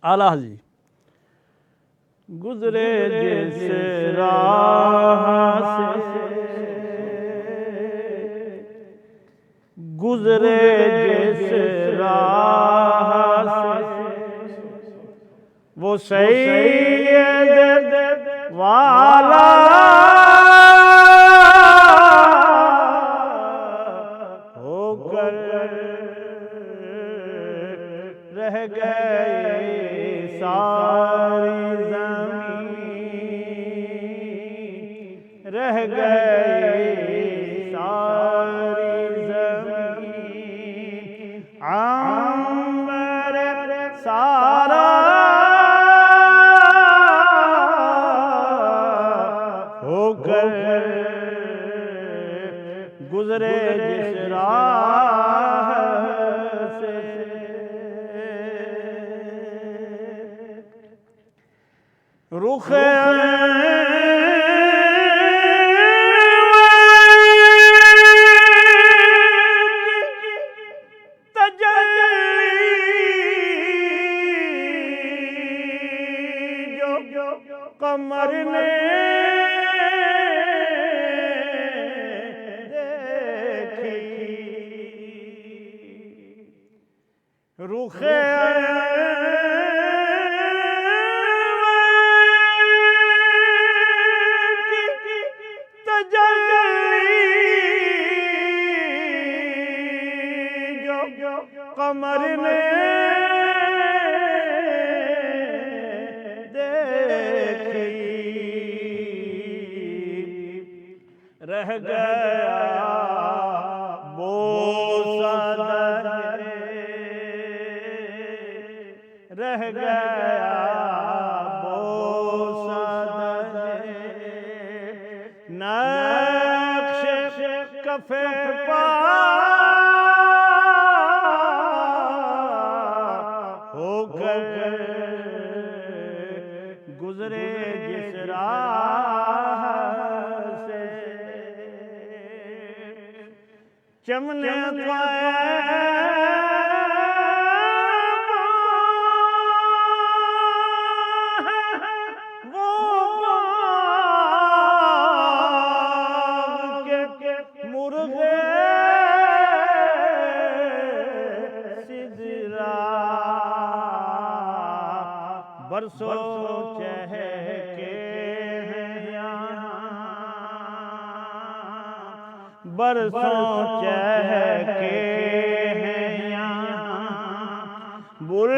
आला जी। गुजरे जिस राह से, गुजरे जिस राह से, वो सैयद वाला होकर रह गए सारी ज़मीन, रह गए सारी ज़मीन। अंबर सारा होकर गुजरे जिस राह से, रुख तजल्ली जो कमर ने रुख तजल्ली जो कमर ने देखी, रह गया बोसा रह गया बोसा नक्श कफे पा होकर गुजरे जिस राह से, चमने बरसों चहके हैं यहाँ, बरसों चहके हैं यहाँ, बुल